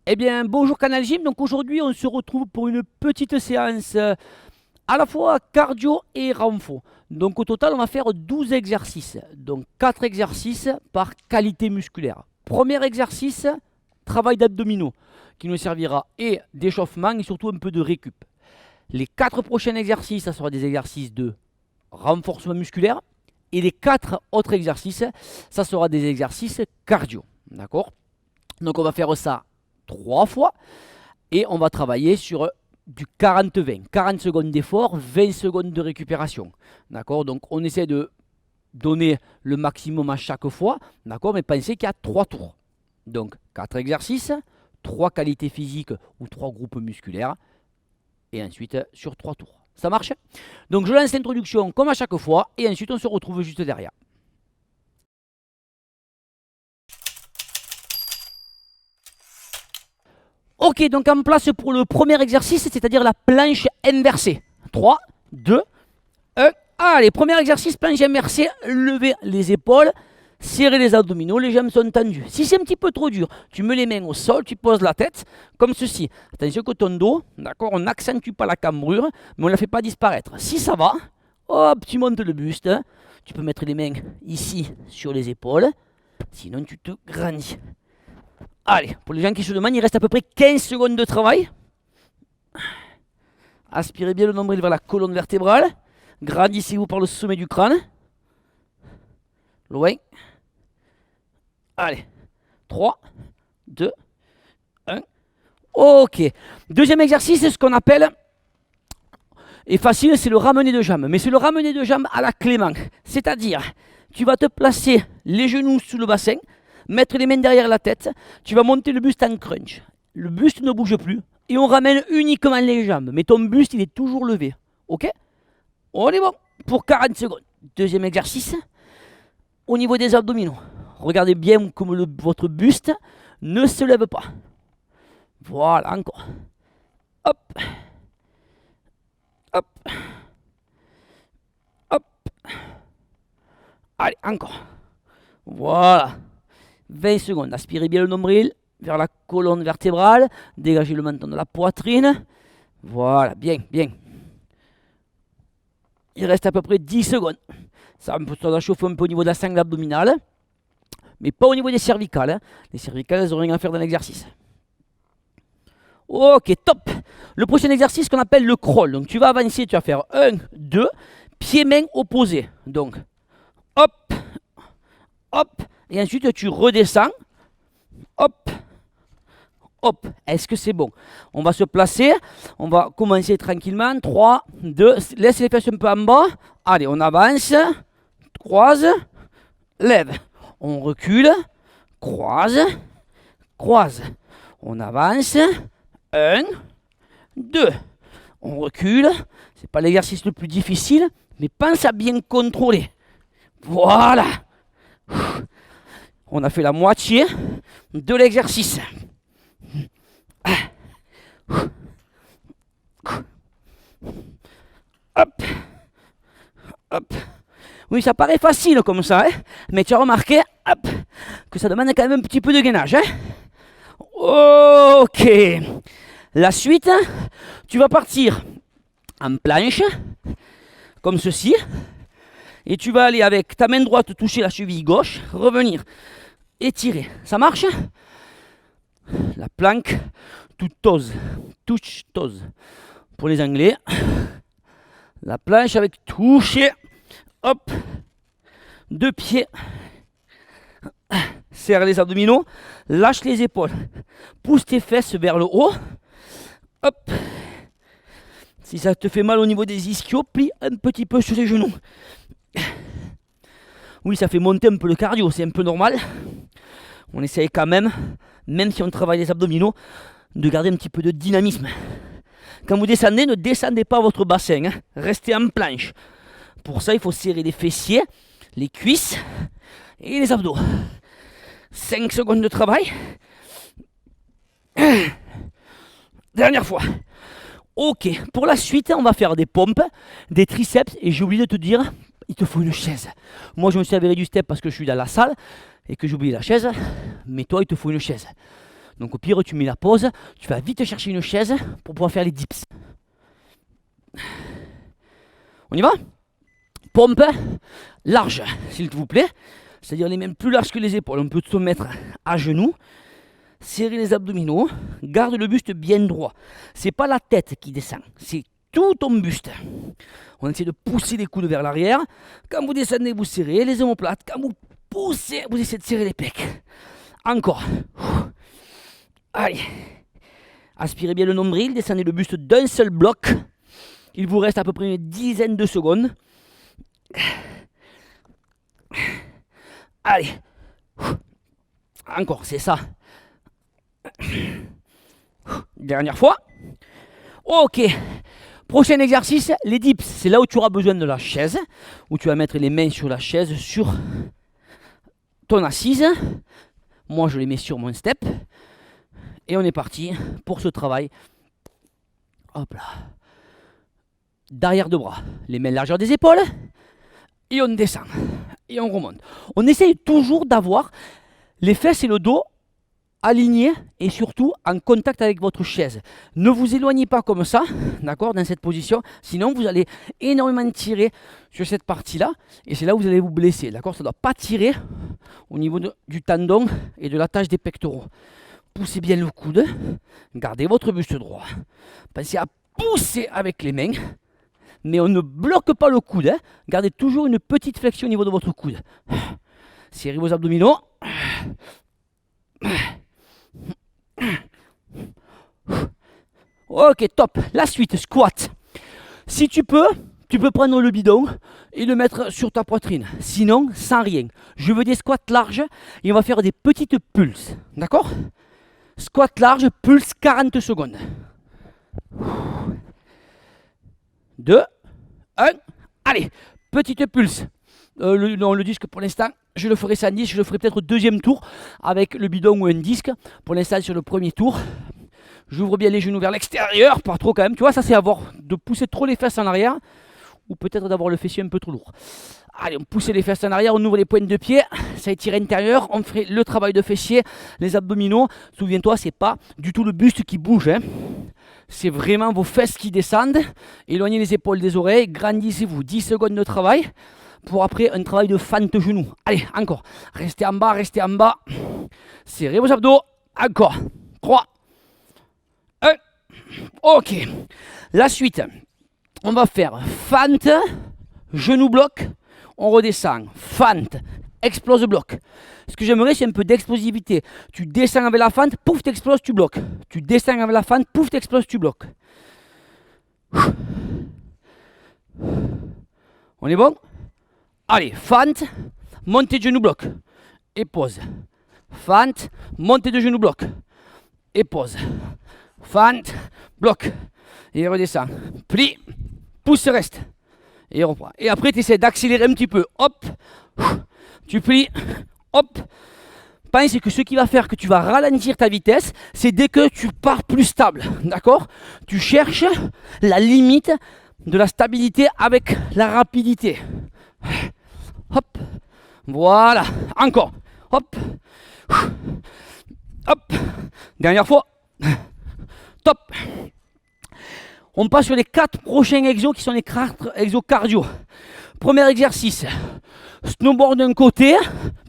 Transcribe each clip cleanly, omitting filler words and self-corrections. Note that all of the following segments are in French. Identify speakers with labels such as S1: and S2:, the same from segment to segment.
S1: Eh bien, bonjour Canal Gym. Donc aujourd'hui, on se retrouve pour une petite séance à la fois cardio et renfo. Donc au total, on va faire 12 exercices. Donc 4 exercices par qualité musculaire. Premier exercice, travail d'abdominaux, qui nous servira et d'échauffement et surtout un peu de récup. Les 4 prochains exercices, ça sera des exercices de renforcement musculaire. Et les 4 autres exercices, ça sera des exercices cardio. D'accord? Donc on va faire ça 3 fois et on va travailler sur du 40-20. 40 secondes d'effort, 20 secondes de récupération. D'accord? Donc on essaie de donner le maximum à chaque fois. D'accord? Mais pensez qu'il y a 3 tours. Donc 4 exercices, 3 qualités physiques ou 3 groupes musculaires. Et ensuite sur 3 tours. Ça marche? Donc je lance l'introduction comme à chaque fois. Et ensuite on se retrouve juste derrière. Ok, donc en place pour le premier exercice, c'est-à-dire la planche inversée. 3, 2, 1. Allez, premier exercice, planche inversée. Levez les épaules, serrez les abdominaux, les jambes sont tendues. Si c'est un petit peu trop dur, tu mets les mains au sol, tu poses la tête, comme ceci. Attention que ton dos, d'accord, on n'accentue pas la cambrure, mais on ne la fait pas disparaître. Si ça va, hop, tu montes le buste. Tu peux mettre les mains ici sur les épaules, sinon tu te grandis. Allez, pour les gens qui se demandent, il reste à peu près 15 secondes de travail. Aspirez bien le nombril vers la colonne vertébrale. Grandissez-vous par le sommet du crâne. Loin. Allez. 3, 2, 1. Ok. Deuxième exercice, c'est ce qu'on appelle, et facile, c'est le ramener de jambes. Mais c'est le ramener de jambes à la Clément. C'est-à-dire, tu vas te placer les genoux sous le bassin, mettre les mains derrière la tête, tu vas monter le buste en crunch. Le buste ne bouge plus et on ramène uniquement les jambes. Mais ton buste, il est toujours levé. Ok? On est bon pour 40 secondes. Deuxième exercice, au niveau des abdominaux. Regardez bien comme votre buste ne se lève pas. Voilà, encore. Hop. Hop. Hop. Allez, encore. Voilà. 20 secondes. Aspirez bien le nombril vers la colonne vertébrale. Dégagez le menton de la poitrine. Voilà, bien, bien. Il reste à peu près 10 secondes. Ça va chauffer un peu au niveau de la sangle abdominale, mais pas au niveau des cervicales. Hein. Les cervicales, elles n'ont rien à faire dans l'exercice. Ok, top. Le prochain exercice qu'on appelle le crawl. Donc tu vas avancer, tu vas faire 1, 2, pieds-mains opposés. Donc, hop, hop, et ensuite tu redescends. Hop, hop. Est-ce que c'est bon? On va se placer. On va commencer tranquillement. 3, 2, laisse les fesses un peu en bas. Allez, on avance. Croise, lève. On recule. Croise, croise. On avance. 1, 2. On recule. C'est pas l'exercice le plus difficile, mais pense à bien contrôler. Voilà. On a fait la moitié de l'exercice. Hop. Hop. Oui, ça paraît facile comme ça, hein, mais tu as remarqué hop, que ça demande quand même un petit peu de gainage. Hein. Ok. La suite, tu vas partir en planche, comme ceci, et tu vas aller avec ta main droite toucher la cheville gauche, revenir, étirer. Ça marche? La planque, touch toes. Pour les Anglais, la planche avec toucher, hop, 2 pieds. Serre les abdominaux, lâche les épaules, pousse tes fesses vers le haut. Hop. Si ça te fait mal au niveau des ischios, plie un petit peu sur les genoux. Oui, ça fait monter un peu le cardio, c'est un peu normal. On essaye quand même si on travaille les abdominaux, de garder un petit peu de dynamisme. Quand vous descendez, ne descendez pas votre bassin, hein. Restez en planche. Pour ça, il faut serrer les fessiers, les cuisses et les abdos. 5 secondes de travail. Dernière fois. Ok, pour la suite, on va faire des pompes, des triceps, et j'ai oublié de te dire, il te faut une chaise. Moi, je me suis avéré du step parce que je suis dans la salle et que j'ai oublié la chaise, mais toi, il te faut une chaise. Donc au pire, tu mets la pause, tu vas vite chercher une chaise pour pouvoir faire les dips. On y va? Pompe large, s'il vous plaît. C'est-à-dire les mains plus larges que les épaules. On peut se mettre à genoux, serrer les abdominaux, garde le buste bien droit. C'est pas la tête qui descend, c'est tout ton buste. On essaie de pousser les coudes vers l'arrière. Quand vous descendez, vous serrez les omoplates. Quand vous poussez, vous essayez de serrer les pecs. Encore. Allez. Aspirez bien le nombril, descendez le buste d'un seul bloc. Il vous reste à peu près une dizaine de secondes. Allez. Encore, c'est ça. Dernière fois. Ok. Prochain exercice, les dips. C'est là où tu auras besoin de la chaise, où tu vas mettre les mains sur la chaise, sur ton assise. Moi, je les mets sur mon step. Et on est parti pour ce travail. Hop là. Derrière de bras. Les mains largeur des épaules. Et on descend. Et on remonte. On essaye toujours d'avoir les fesses et le dos alignés et surtout en contact avec votre chaise. Ne vous éloignez pas comme ça, d'accord, dans cette position, sinon vous allez énormément tirer sur cette partie-là et c'est là où vous allez vous blesser, d'accord. Ça ne doit pas tirer au niveau du tendon et de l'attache des pectoraux. Poussez bien le coude, gardez votre buste droit. Pensez à pousser avec les mains, mais on ne bloque pas le coude, hein. Gardez toujours une petite flexion au niveau de votre coude. Serrez vos abdominaux. Ok, top. La suite, squat. Si tu peux prendre le bidon et le mettre sur ta poitrine. Sinon, sans rien. Je veux des squats larges et on va faire des petites pulses. D'accord? Squat large, pulse 40 secondes. 2, 1. Allez, petite pulse. Le disque pour l'instant, je le ferai sans disque, je le ferai peut-être au deuxième tour avec le bidon ou un disque. Pour l'instant, sur le premier tour, j'ouvre bien les genoux vers l'extérieur, pas trop quand même. Tu vois, ça c'est de pousser trop les fesses en arrière ou peut-être d'avoir le fessier un peu trop lourd. Allez, on pousse les fesses en arrière, on ouvre les pointes de pied, ça étire intérieur, on fait le travail de fessier, les abdominaux. Souviens-toi, c'est pas du tout le buste qui bouge, hein. C'est vraiment vos fesses qui descendent. Éloignez les épaules des oreilles, grandissez-vous. 10 secondes de travail pour après un travail de fente genou. Allez, encore. Restez en bas, restez en bas. Serrez vos abdos. Encore. 3, 1. Ok. La suite, on va faire fente, genou bloc. On redescend. Fente, explose bloc. Ce que j'aimerais, c'est un peu d'explosivité. Tu descends avec la fente, pouf, t'exploses, tu bloques. Tu descends avec la fente, pouf, t'exploses, tu bloques. On est bon? Allez, fente, montée de genou bloc. Et pause. Fente, montée de genou bloc. Et pause. Fente, bloc. Et redescend. Plie, pousse, reste. Et reprend. Et après, tu essaies d'accélérer un petit peu. Hop, tu plies. Hop, pense que ce qui va faire que tu vas ralentir ta vitesse, c'est dès que tu pars plus stable, d'accord? Tu cherches la limite de la stabilité avec la rapidité. Hop, voilà, encore, hop, hop, dernière fois, top. On passe sur les 4 prochains exos qui sont les 4 exos cardio. Premier exercice, snowboard d'un côté,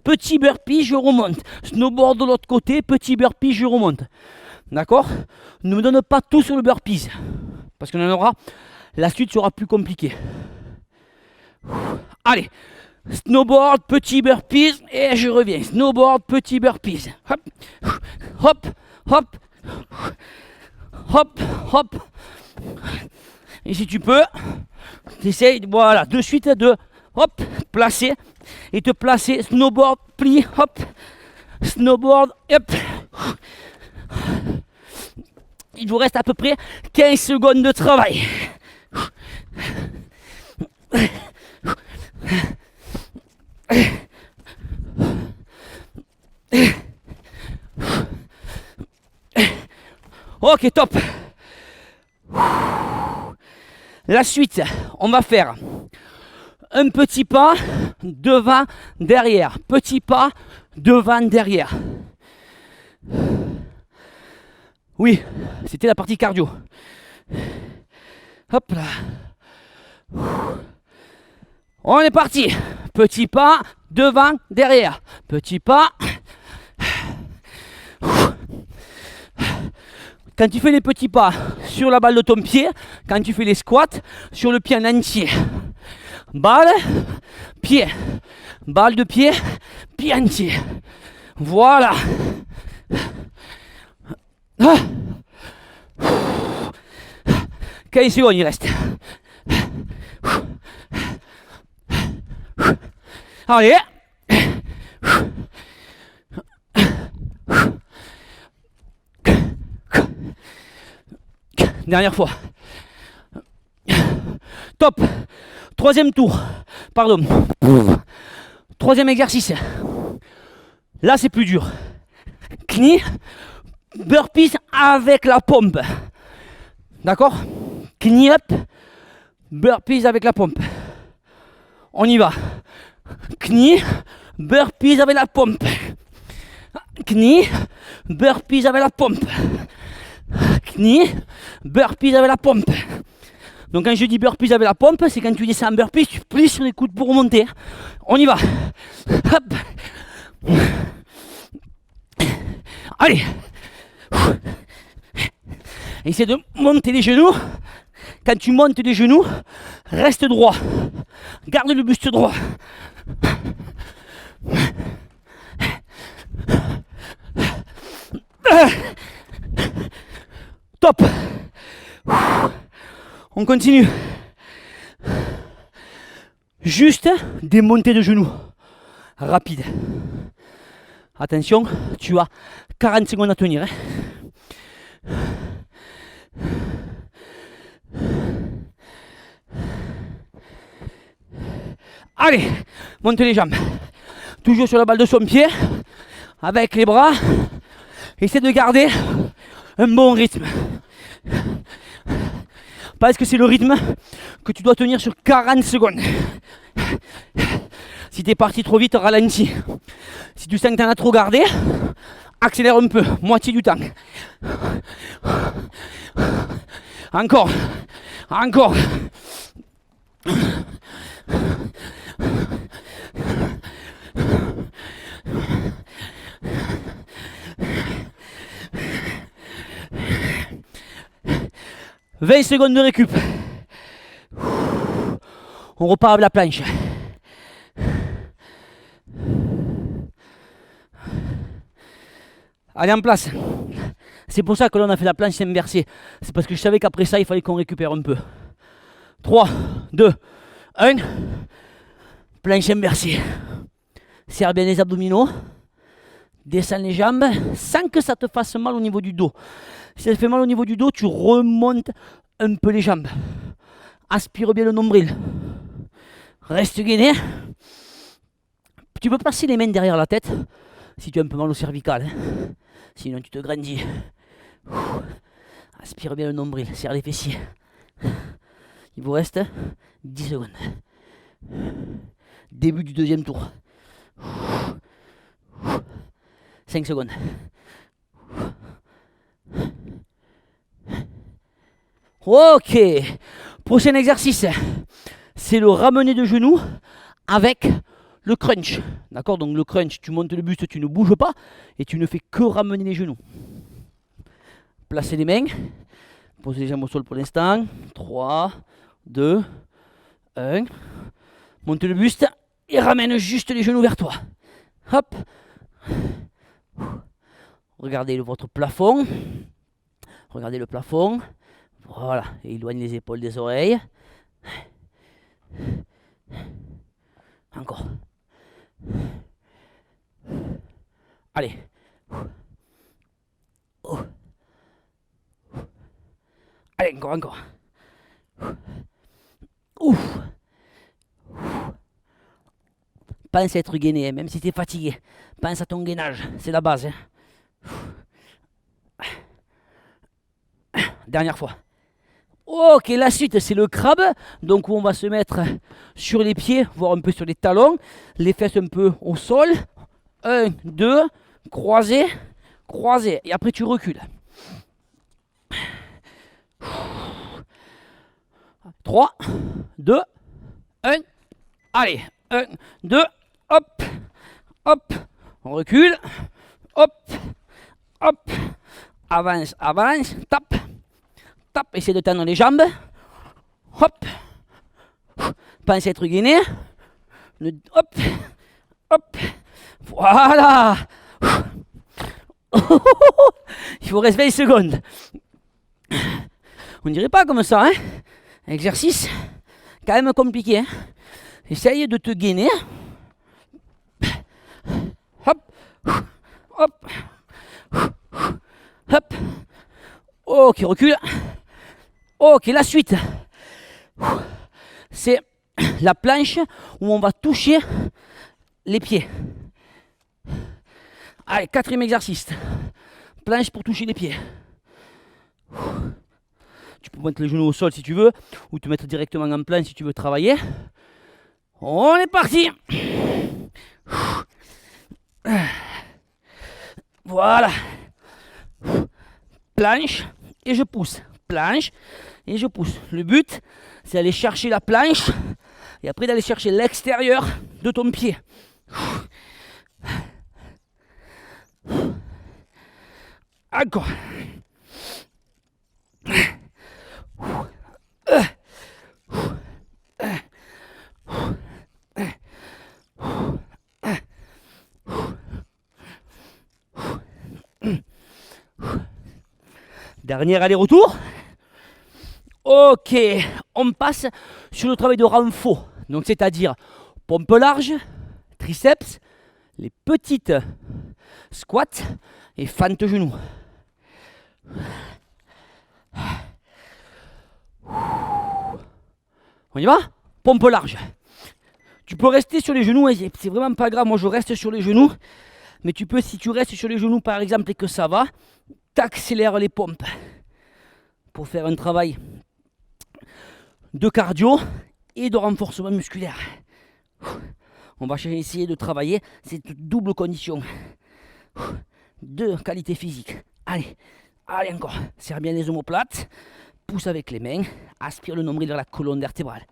S1: petit burpee, je remonte. Snowboard de l'autre côté, petit burpee, je remonte. D'accord? Ne me donne pas tout sur le burpees, parce qu'on en aura, la suite sera plus compliquée. Allez, snowboard, petit burpees, et je reviens. Snowboard, petit burpees. Hop, hop, hop, hop, hop. Et si tu peux, t'essayes, voilà, de suite de, hop, placer, et te placer, snowboard, plie, hop, snowboard, hop. Il vous reste à peu près 15 secondes de travail. Ok, top. La suite, on va faire un petit pas devant, derrière. Petit pas devant, derrière. Oui, c'était la partie cardio. Hop là. On est parti. Petit pas, devant, derrière. Petit pas. Quand tu fais les petits pas sur la balle de ton pied, quand tu fais les squats, sur le pied en entier. Balle, pied. Balle de pied, pied entier. Voilà. 15 secondes il reste. Allez. Dernière fois. Top. Troisième tour. Pardon. Troisième exercice. Là, c'est plus dur. Knie, burpees avec la pompe. D'accord? Knie up, burpees avec la pompe. On y va. Knie, burpees avec la pompe. Knie, burpees avec la pompe. Knie, burpees avec la pompe. Donc quand je dis burpees avec la pompe, c'est quand tu descends en burpees, tu plies sur les coudes pour remonter. On y va. Hop. Allez. Essaie de monter les genoux. Quand tu montes les genoux, reste droit. Garde le buste droit. Top. On continue. Juste des montées de genoux. Rapides. Attention, tu as 40 secondes à tenir. Allez, monte les jambes. Toujours sur la balle de son pied. Avec les bras. Essaie de garder un bon rythme. Parce que c'est le rythme que tu dois tenir sur 40 secondes. Si tu es parti trop vite, ralentis. Si tu sens que tu en as trop gardé, accélère un peu, moitié du temps. Encore, encore. « 20 secondes de récup. On repart avec la planche. Allez, en place. C'est pour ça que l'on a fait la planche inversée. C'est parce que je savais qu'après ça, il fallait qu'on récupère un peu. 3, 2, 1. Planche inversée. Serre bien les abdominaux. Descends les jambes sans que ça te fasse mal au niveau du dos. Si ça te fait mal au niveau du dos, tu remontes un peu les jambes. Aspire bien le nombril. Reste gainé. Tu peux passer les mains derrière la tête si tu as un peu mal au cervical. Hein. Sinon tu te grandis. Aspire bien le nombril. Serre les fessiers. Il vous reste 10 secondes. Début du deuxième tour. 5 secondes. Ok. Prochain exercice. C'est le ramener de genoux avec le crunch. D'accord? Donc le crunch, tu montes le buste, tu ne bouges pas et tu ne fais que ramener les genoux. Placez les mains. Posez les jambes au sol pour l'instant. 3, 2, 1. Monte le buste et ramène juste les genoux vers toi. Hop. Regardez votre plafond. Regardez le plafond. Voilà. Et éloigne les épaules des oreilles. Encore. Allez. Allez, encore. Ouf. Pense à être gainé, même si tu es fatigué. Pense à ton gainage, c'est la base. Dernière fois. Ok, la suite, c'est le crabe. Donc, on va se mettre sur les pieds, voire un peu sur les talons. Les fesses un peu au sol. 1, 2, croisé, croisé. Et après, tu recules. 3, 2, 1. Allez, 1, 2, hop, hop. On recule, hop, hop. Avance, avance, tape, tape. Essaye de tendre les jambes. Hop. Pense à être gainé. Hop, hop. Voilà. Il faut rester 20 secondes. On dirait pas comme ça, hein. Exercice quand même compliqué, hein. Essaye de te gainer. Hop, hop, hop. Ok, recule. Ok, la suite. C'est la planche où on va toucher les pieds. Allez, quatrième exercice. Planche pour toucher les pieds. Tu peux mettre les genoux au sol si tu veux, ou te mettre directement en planche si tu veux travailler. On est parti. Voilà. Planche et je pousse. Planche et je pousse. Le but, c'est d'aller chercher la planche et après d'aller chercher l'extérieur de ton pied. Encore. Dernier aller-retour. Ok, on passe sur le travail de renfort. Donc c'est-à-dire pompe large, triceps, les petites squats et fente genoux. On y va? Pompe large. Tu peux rester sur les genoux, c'est vraiment pas grave, moi je reste sur les genoux. Mais tu peux, si tu restes sur les genoux par exemple et que ça va, t'accélères les pompes pour faire un travail de cardio et de renforcement musculaire. On va essayer de travailler cette double condition de qualité physique. Allez, allez encore. Serre bien les omoplates. Pousse avec les mains. Aspire le nombril vers la colonne vertébrale.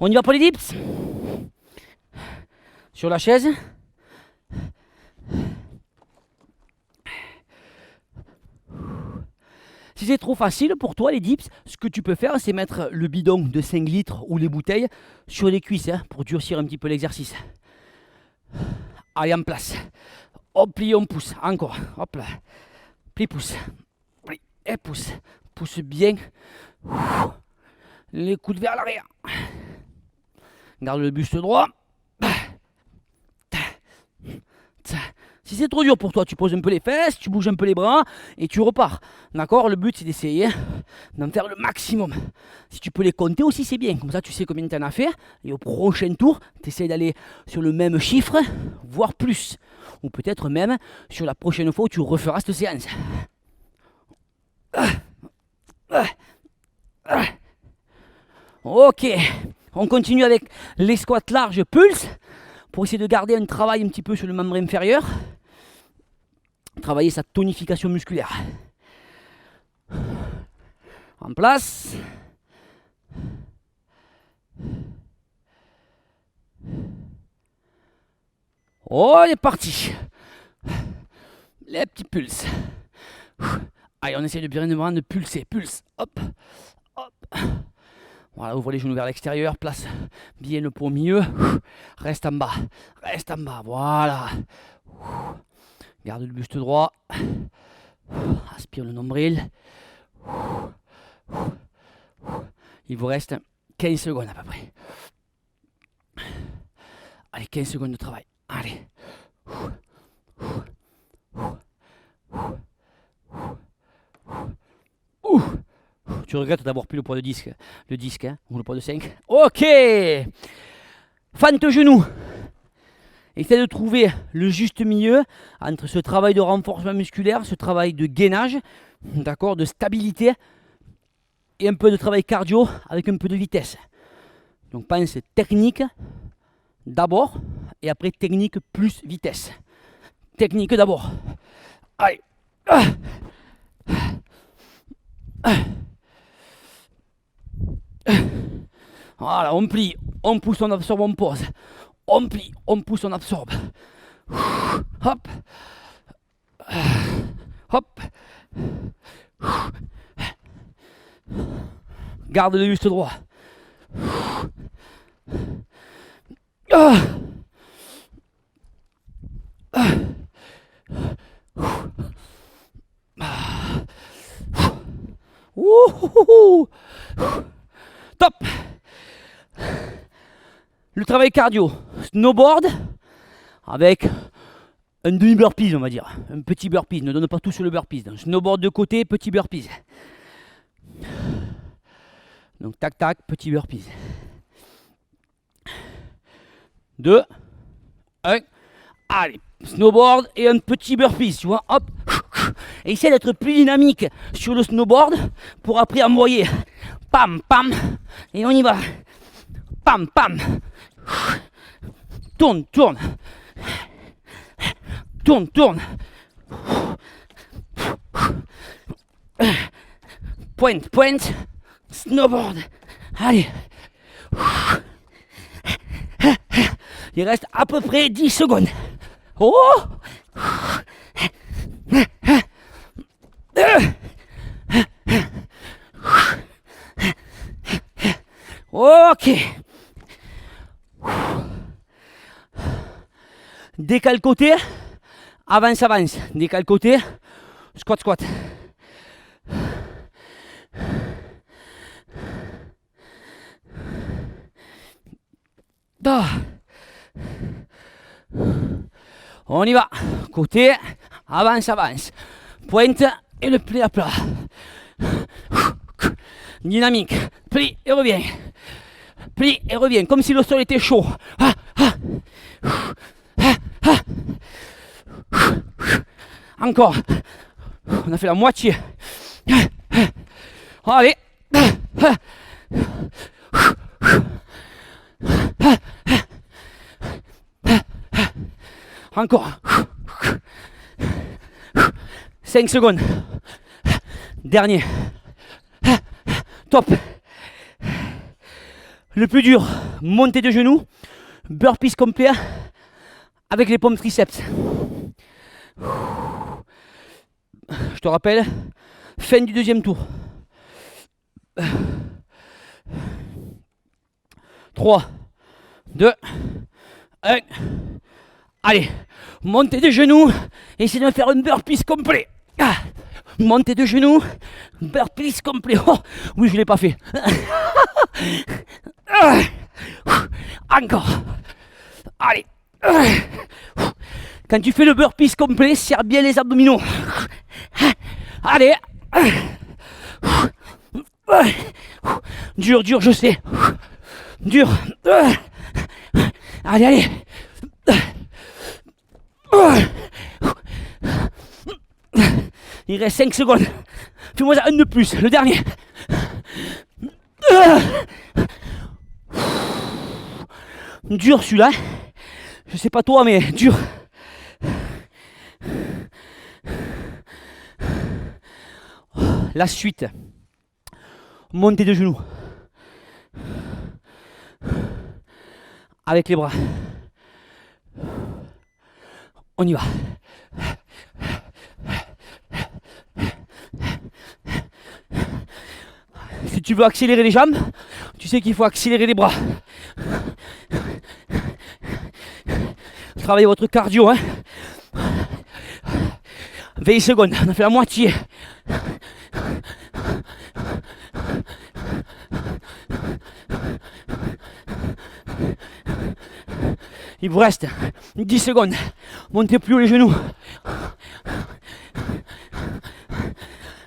S1: On y va pour les dips. Sur la chaise. Si c'est trop facile pour toi les dips, ce que tu peux faire, c'est mettre le bidon de 5 litres ou les bouteilles sur les cuisses pour durcir un petit peu l'exercice. Allez, en place. Hop, plie, on pousse. Encore. Hop là. Plie, pousse. Plie et pousse. Pousse bien. Les coudes vers l'arrière. Garde le buste droit. Si c'est trop dur pour toi, tu poses un peu les fesses, tu bouges un peu les bras et tu repars. D'accord? Le but c'est d'essayer d'en faire le maximum. Si tu peux les compter aussi, c'est bien. Comme ça, tu sais combien tu en as fait. Et au prochain tour, tu essaies d'aller sur le même chiffre, voire plus. Ou peut-être même sur la prochaine fois où tu referas cette séance. Ok. On continue avec les squats larges pulse pour essayer de garder un travail un petit peu sur le membre inférieur. Travailler sa tonification musculaire. En place. On est parti. Les petits pulses. Allez, on essaie de bien de pulser. Pulse. Hop. Hop. Voilà, ouvre les genoux vers l'extérieur, place bien le poids au milieu, reste en bas, voilà. Garde le buste droit, aspire le nombril. Il vous reste 15 secondes à peu près. Allez, 15 secondes de travail, allez. Tu regrettes d'avoir pris le poids de disque, ou le poids de 5. Ok. Fente genou. Essaye de trouver le juste milieu entre ce travail de renforcement musculaire, ce travail de gainage, d'accord, de stabilité, et un peu de travail cardio avec un peu de vitesse. Donc pense technique d'abord et après technique plus vitesse. Technique d'abord. Allez. Voilà, on plie, on pousse, on absorbe, on pose. On plie, on pousse, on absorbe. Hop. Hop. Garde le juste droit. Top. Le travail cardio, snowboard avec un demi-burpees, on va dire. Un petit burpees, ne donne pas tout sur le burpees. Donc, snowboard de côté, petit burpees. Donc tac tac, petit burpees. 2, 1, allez, snowboard et un petit burpees, tu vois, hop. Et essaie d'être plus dynamique sur le snowboard pour après envoyer. Pam, pam, et on y va. Pam, pam. Tourne, tourne. Tourne, tourne. Pointe, pointe. Snowboard. Allez. Il reste à peu près 10 secondes. Oh! Ok. Décale côté. Avance, avance. Décale côté. Squat, squat. On y va. Côté. Avance, avance. Pointe et le pli à plat. Dynamique. Plie et reviens. Plie et reviens. Comme si le sol était chaud. Encore. On a fait la moitié. Allez. Encore. 5 secondes. Dernier. Top. Le plus dur, montée de genoux, burpees complet avec les pommes triceps. Je te rappelle, fin du deuxième tour. 3, 2, 1. Allez, montée de genoux, essayez de me faire un burpees complet. Montée de genoux, burpees complet. Oh, oui, je ne l'ai pas fait. Encore. Allez. Quand tu fais le burpees complet, serre bien les abdominaux. Allez. Dur, dur, je sais. Dur. Allez, allez. Il reste 5 secondes. Fais-moi un de plus, le dernier. Dur celui-là. Je sais pas toi, mais dur. La suite. Montée de genoux. Avec les bras. On y va. Si tu veux accélérer les jambes, tu sais qu'il faut accélérer les bras. Travaillez votre cardio. 20 secondes, on a fait la moitié. Il vous reste 10 secondes. Montez plus haut les genoux.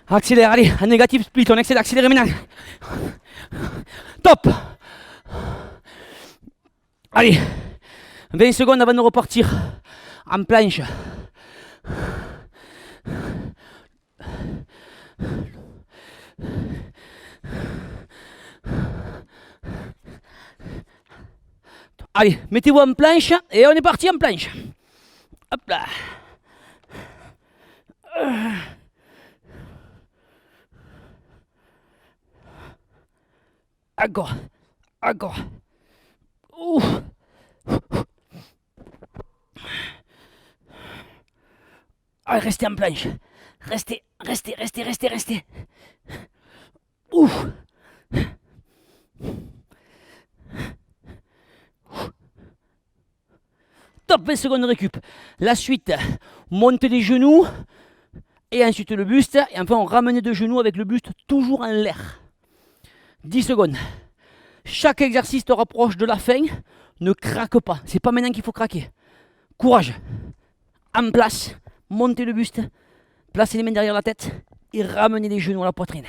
S1: Accélère, allez, un négatif split, on essaie d'accélérer maintenant. Top. Allez, 20 secondes avant de repartir en planche. Allez, mettez-vous en planche et on est parti en planche. Hop là. Encore. Encore. Ouh. Allez, restez en planche. Restez, restez, restez, restez, restez. Ouh. Top, 20 secondes de récup. La suite, montez les genoux et ensuite le buste. Et enfin, on ramène de genoux avec le buste toujours en l'air. 10 secondes. Chaque exercice te rapproche de la fin. Ne craque pas. C'est pas maintenant qu'il faut craquer. Courage. En place. Montez le buste. Placez les mains derrière la tête. Et ramenez les genoux à la poitrine.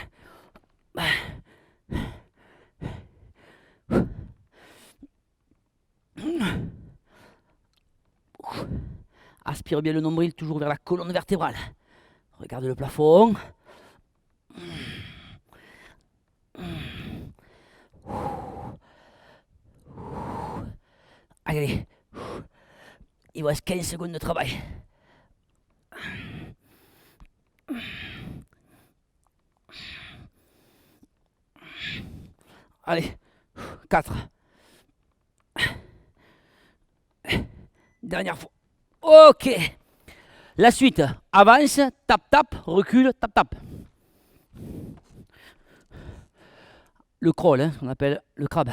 S1: Aspire bien le nombril toujours vers la colonne vertébrale. Regarde le plafond. Allez. Il vous reste 15 secondes de travail. Allez. 4. Dernière fois. Ok. La suite. Avance, tape, tape, recule, tape, tape. Le crawl, hein, on appelle le crabe.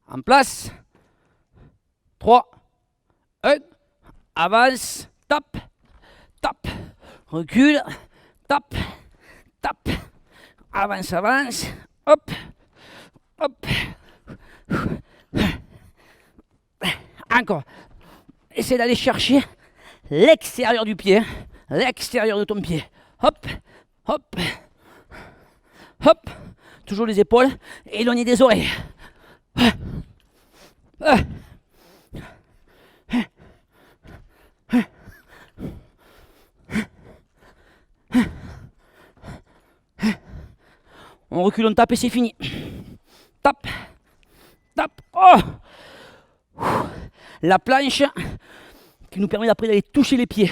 S1: En place. 3, 1. Avance, tape, tape, recule, tape, tape. Avance, avance. Hop, hop. Encore. Essaie d'aller chercher l'extérieur du pied. L'extérieur de ton pied. Hop, hop, hop. Toujours les épaules. Éloigner des oreilles. On recule, on tape et c'est fini. Tape, tape. Oh, la planche qui nous permet d'après d'aller toucher les pieds.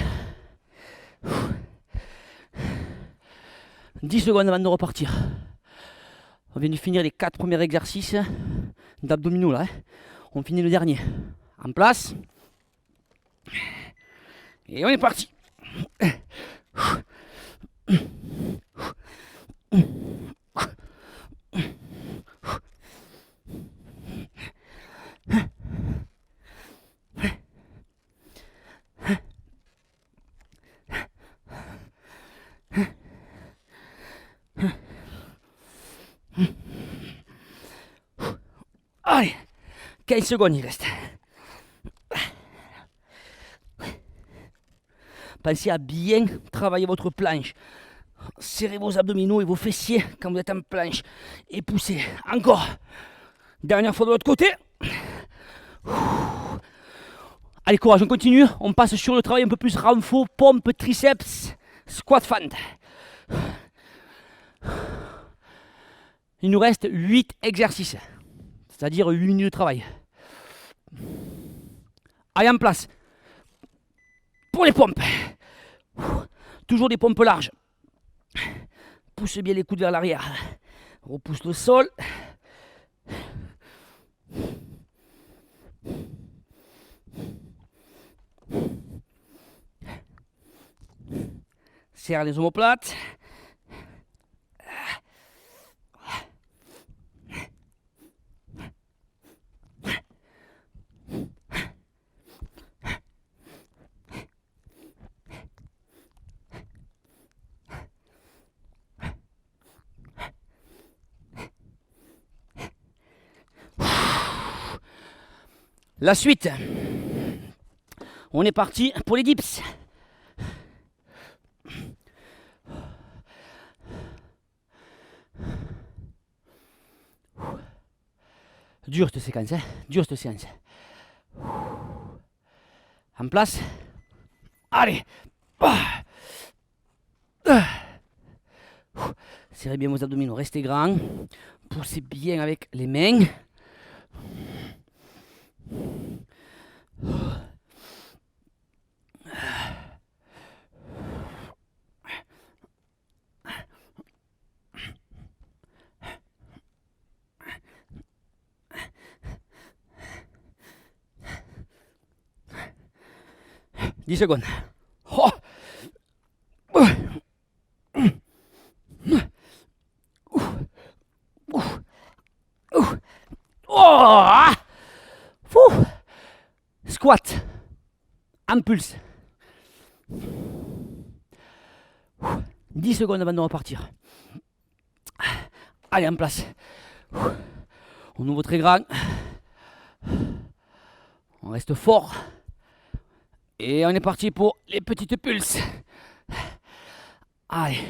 S1: 10 secondes avant de repartir. On vient de finir les 4 premiers exercices d'abdominaux là. On finit le dernier. En place. Et on est parti. Allez, 15 secondes il reste. Pensez à bien travailler votre planche. Serrez vos abdominaux et vos fessiers quand vous êtes en planche. Et poussez. Encore. Dernière fois de l'autre côté. Allez, courage, on continue. On passe sur le travail un peu plus renfort, pompe, triceps, squat fente. Il nous reste 8 exercices. C'est-à-dire 8 minutes de travail. Allez, en place. Pour les pompes. Toujours des pompes larges. Pousse bien les coudes vers l'arrière. Repousse le sol. Serre les omoplates. La suite. On est parti pour les dips. Dure cette séquence, hein? Dure cette séance. En place. Allez. Serrez bien vos abdominaux, restez grands. Poussez bien avec les mains. Dix secondes. Oh. Oh. Fou. Squat. Impulse. 10 secondes avant de repartir. Allez, en place. On ouvre très grand. On reste fort. Et on est parti pour les petites pulses. Allez.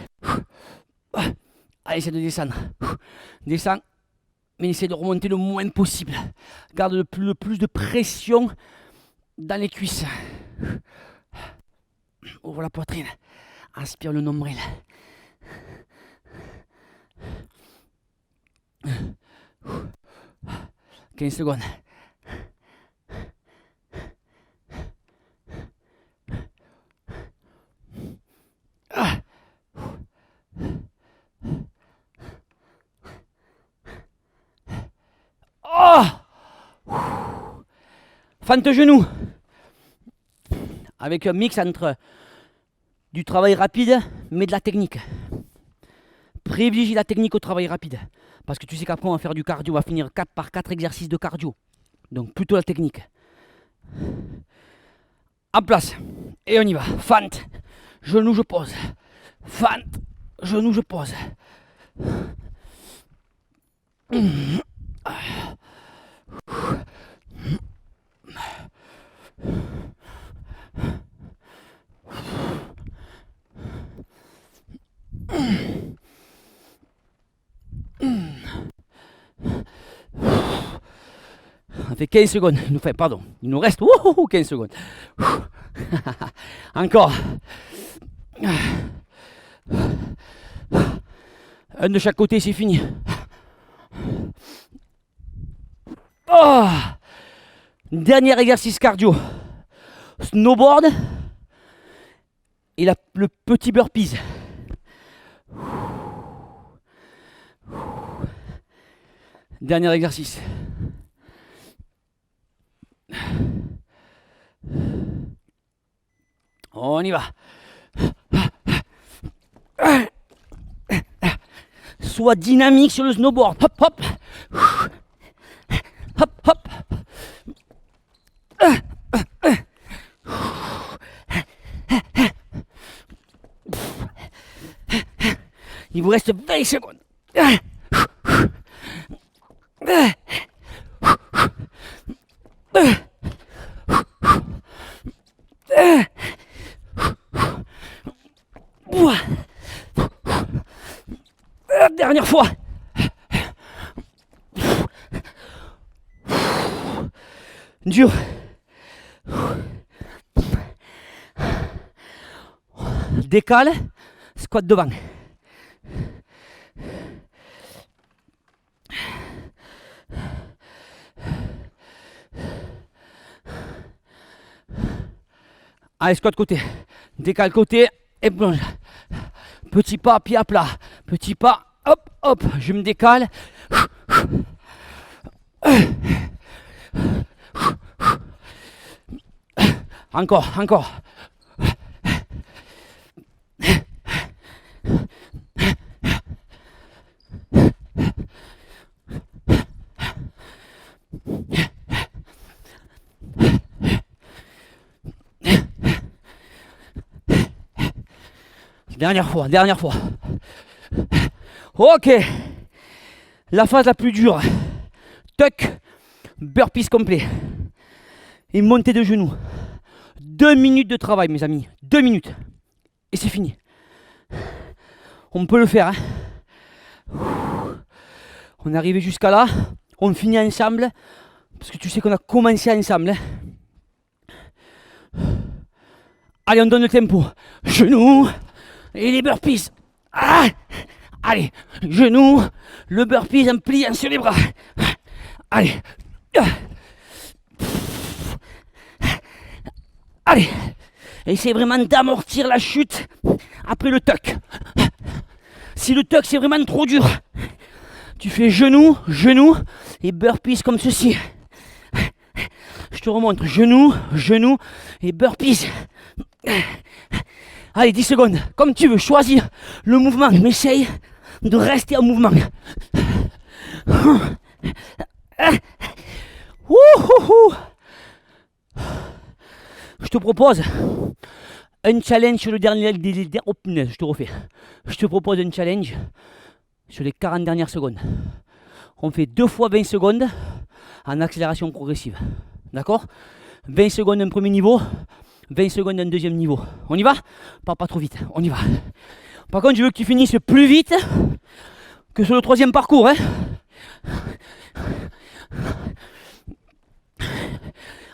S1: Allez, essaie de descendre. Descends. Mais essaie de remonter le moins possible. Garde le plus de pression dans les cuisses. Ouvre la poitrine. Inspire le nombril. « 15 secondes. Oh. Fente genou. Avec un mix entre du travail rapide, mais de la technique. Privilégie la technique au travail rapide. Parce que tu sais qu'après on va faire du cardio, on va finir 4 par 4 exercices de cardio. Donc plutôt la technique. En place. Et on y va. Fente. Genou, je pose. Fente. Genou, je pose. On fait 15 secondes. Il nous reste 15 secondes. Encore. Un de chaque côté, c'est fini. Oh. Dernier exercice cardio. Snowboard et le petit burpees. Dernier exercice. On y va. Sois dynamique sur le snowboard. Hop, hop. Hop, hop. Il vous reste 20 secondes. Dernière fois. Dur. Décale, squat devant. Allez, squat côté. Décale côté et plonge. Petit pas, pied à plat. Petit pas, hop, hop. Je me décale. Encore, encore. Dernière fois. Ok. La phase la plus dure. Tuck, burpees complet. Et montée de genoux. 2 minutes de travail, mes amis. 2 minutes. Et c'est fini. On peut le faire. Hein. On est arrivé jusqu'à là. On finit ensemble. Parce que tu sais qu'on a commencé ensemble. Hein. Allez, on donne le tempo. Genoux. Et les burpees. Ah, Allez, genou, le burpee en pliant sur les bras. Allez. Allez. Essaye vraiment d'amortir la chute après le tuck. Si le tuck c'est vraiment trop dur, tu fais genou, genou et burpees comme ceci. Je te remontre genou, genou et burpees. Allez, 10 secondes, comme tu veux, choisir le mouvement, mais essaye de rester en mouvement. Je te propose un challenge sur le dernier. Oh punaise, je te refais. Je te propose un challenge sur les 40 dernières secondes. On fait 2 fois 20 secondes en accélération progressive. D'accord? 20 secondes un premier niveau, 20 secondes un deuxième niveau. On y va? Pas trop vite, on y va. Par contre, je veux que tu finisses plus vite que sur le troisième parcours. Hein.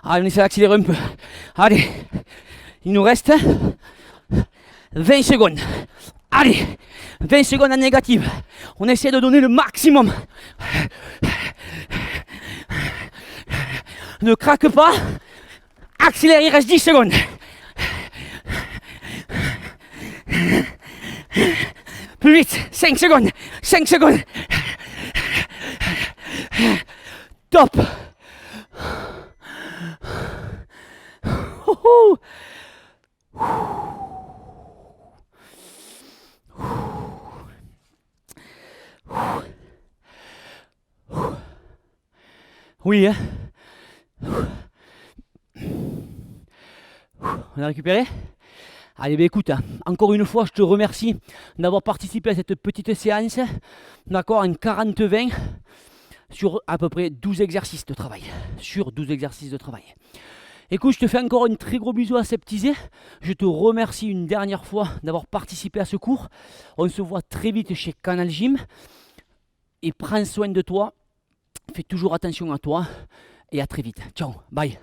S1: Allez, on essaie d'accélérer un peu. Allez, il nous reste 20 secondes. Allez, 20 secondes en négative. On essaie de donner le maximum. Ne craque pas. Accélère, il reste 10 secondes. Plus vite, 5 secondes. 5 secondes. Top. Oui, hein. On a récupéré? Allez, écoute, encore une fois, je te remercie d'avoir participé à cette petite séance. D'accord, en 40-20 sur à peu près 12 exercices de travail. Écoute, je te fais encore un très gros bisou aseptisé. Je te remercie une dernière fois d'avoir participé à ce cours. On se voit très vite chez Canal Gym. Et prends soin de toi. Fais toujours attention à toi. Et à très vite. Ciao, bye.